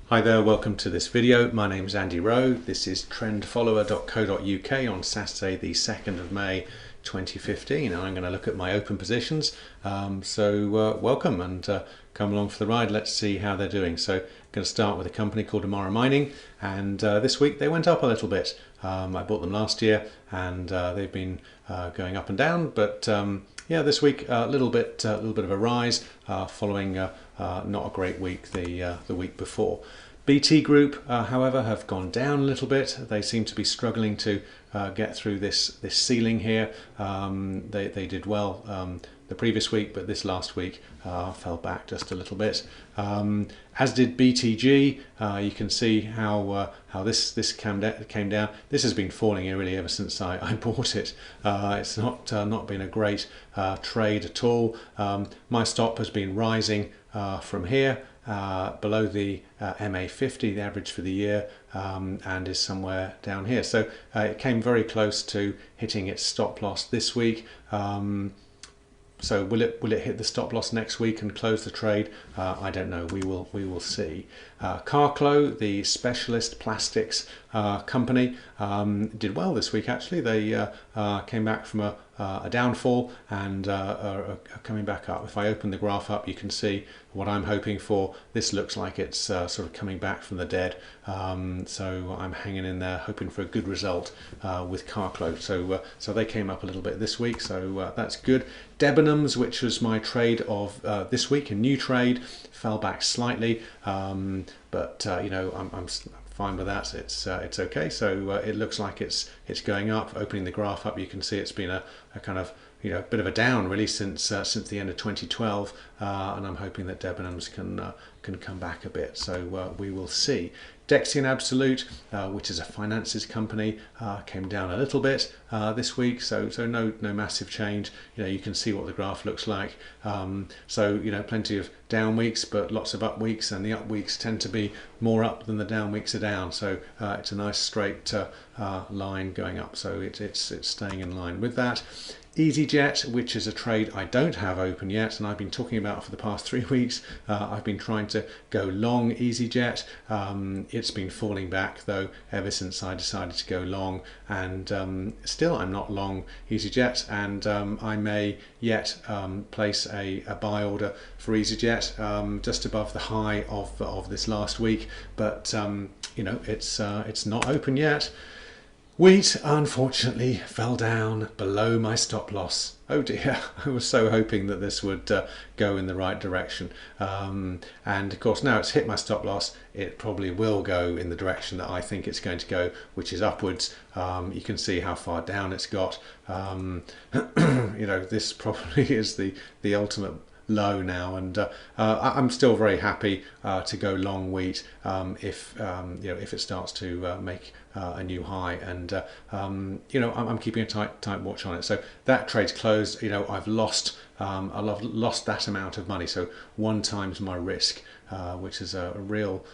Hi there, welcome to this video. My name is Andy Rowe. This is trendfollower.co.uk on Saturday the 2nd of May 2015, and I'm going to look at my open positions. Welcome and come along for the ride. Let's see how they're doing. So I'm going to start with a company called Amara Mining, and this week they went up a little bit. I bought them last year and they've been going up and down, but yeah, this week a little bit of a rise following not a great week the week before. BT Group, however, have gone down a little bit. They seem to be struggling to get through this ceiling here. They did well the previous week, but this last week fell back just a little bit. As did BTG. You can see how this came down. This has been falling here really ever since I bought it. It's not been a great trade at all. My stop has been rising from here below the MA50, the average for the year, and is somewhere down here. So it came very close to hitting its stop loss this week. So will it hit the stop loss next week and close the trade? I don't know. We will see. Carclo, the specialist plastics company, did well this week actually. They came back from a downfall and are coming back up. If I open the graph up, you can see what I'm hoping for. This looks like it's sort of coming back from the dead. So I'm hanging in there hoping for a good result with Carclo. So they came up a little bit this week, so that's good. Debenhams, which was my trade of this week, a new trade, fell back slightly, but you know, I'm fine with that. It's okay. So it looks like it's going up. Opening the graph up, you can see it's been a kind of, you know, bit of a down really since the end of 2012, and I'm hoping that Debenhams can come back a bit. So we will see. Dexian Absolute, which is a finances company, came down a little bit this week, so no massive change. You know, you can see what the graph looks like. So you know, plenty of down weeks, but lots of up weeks, and the up weeks tend to be more up than the down weeks are down. So it's a nice straight line going up. So it's staying in line with that. EasyJet, which is a trade I don't have open yet, and I've been talking about for the past 3 weeks. I've been trying to go long EasyJet. It's been falling back though ever since I decided to go long, and still I'm not long EasyJet, and I may yet place a buy order for EasyJet just above the high of this last week, but you know, it's not open yet. Wheat unfortunately fell down below my stop loss. Oh dear, I was so hoping that this would go in the right direction. And of course now it's hit my stop loss, it probably will go in the direction that I think it's going to go, which is upwards. You can see how far down it's got. You know, this probably is the ultimate low now, and I'm still very happy to go long wheat if you know, if it starts to make a new high, and you know, I'm keeping a tight watch on it. So that trade's closed. You know, I've lost that amount of money, so 1 times my risk, which is a real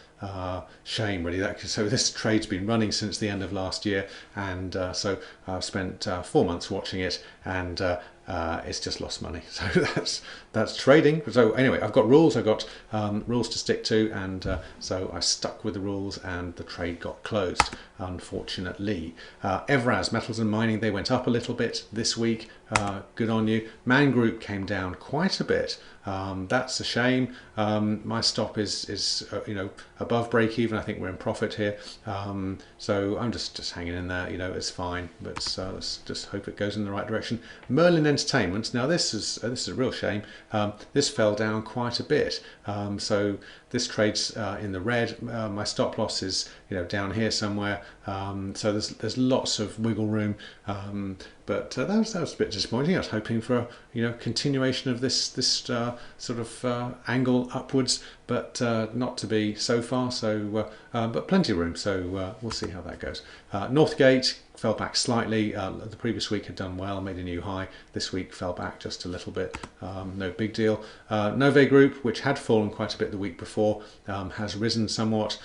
shame really. So this trade's been running since the end of last year, and so I've spent 4 months watching it, and it's just lost money. So that's trading. So anyway, I've got rules. I've got rules to stick to, and so I stuck with the rules, and the trade got closed, unfortunately. Evraz, metals and mining, they went up a little bit this week. Good on you. Man Group came down quite a bit. That's a shame. My stop is you know, above break even. I think we're in profit here. So I'm just hanging in there. You know, it's fine, but let's just hope it goes in the right direction. Merlin Entertainment. Now this is a real shame. This fell down quite a bit. So this trade's in the red. My stop loss is, you know, down here somewhere. So there's lots of wiggle room. But that was a bit disappointing. I was hoping for a, you know, continuation of this sort of angle upwards, but not to be so far. So but plenty of room. So we'll see how that goes. Northgate fell back slightly. The previous week had done well, made a new high. This week fell back just a little bit. No big deal. Nove Group, which had fallen quite a bit the week before, has risen somewhat.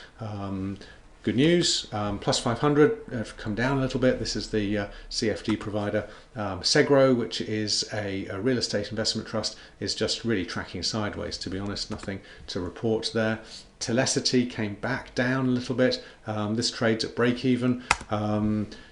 good news. Plus 500 have come down a little bit. This is the CFD provider. Segro, which is a real estate investment trust, is just really tracking sideways, to be honest. Nothing to report there. Telecity came back down a little bit. This trades at break even.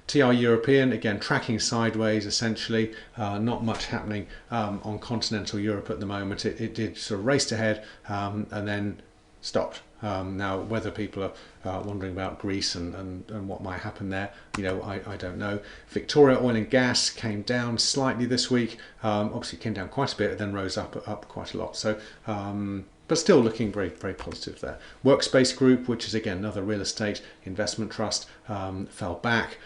TR European, again, tracking sideways essentially. Not much happening on continental Europe at the moment. It did sort of raced ahead and then stopped. Now, whether people are wondering about Greece and what might happen there, I don't know. Victoria Oil and Gas came down slightly this week. Obviously, it came down quite a bit and then rose up quite a lot. So, but still looking very, very positive there. Workspace Group, which is again another real estate investment trust, fell back.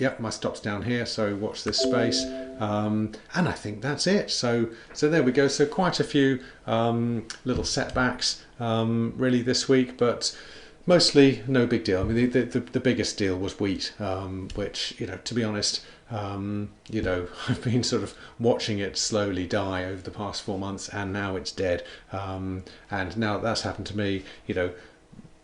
Yep, my stop's down here, so watch this space. And I think that's it. So there we go. So quite a few little setbacks really this week, but mostly no big deal. I mean, the biggest deal was wheat, which, to be honest, I've been sort of watching it slowly die over the past 4 months, and now it's dead. And now that that's happened to me,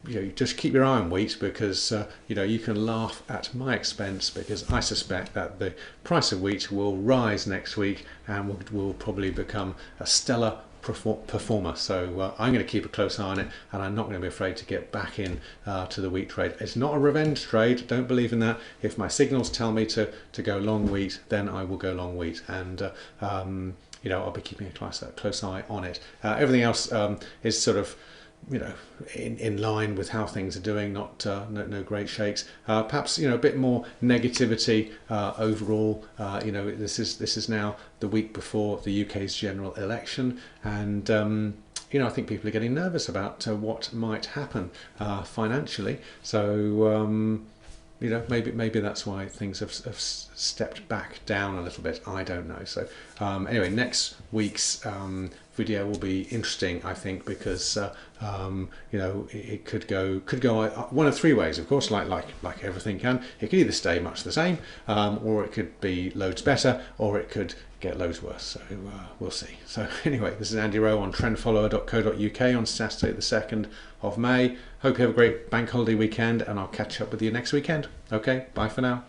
you just keep your eye on wheat, because you can laugh at my expense, because I suspect that the price of wheat will rise next week and will probably become a stellar performer. So I'm going to keep a close eye on it, and I'm not going to be afraid to get back in to the wheat trade. It's not a revenge trade, don't believe in that. If my signals tell me to go long wheat, then I will go long wheat, and I'll be keeping a close eye on it. Everything else is sort of in line with how things are doing, not no great shakes. Perhaps a bit more negativity overall. This is now the week before the UK's general election, and I think people are getting nervous about what might happen financially. So maybe that's why things have stepped back down a little bit. I don't know. So anyway, next week's video will be interesting, I think, because it could go one of three ways. Of course, like everything can. It could either stay much the same, or it could be loads better, or it could get loads worse. So we'll see. So anyway, this is Andy Rowe on trendfollower.co.uk on Saturday the 2nd of May. Hope you have a great bank holiday weekend, and I'll catch up with you next weekend. Okay, bye for now.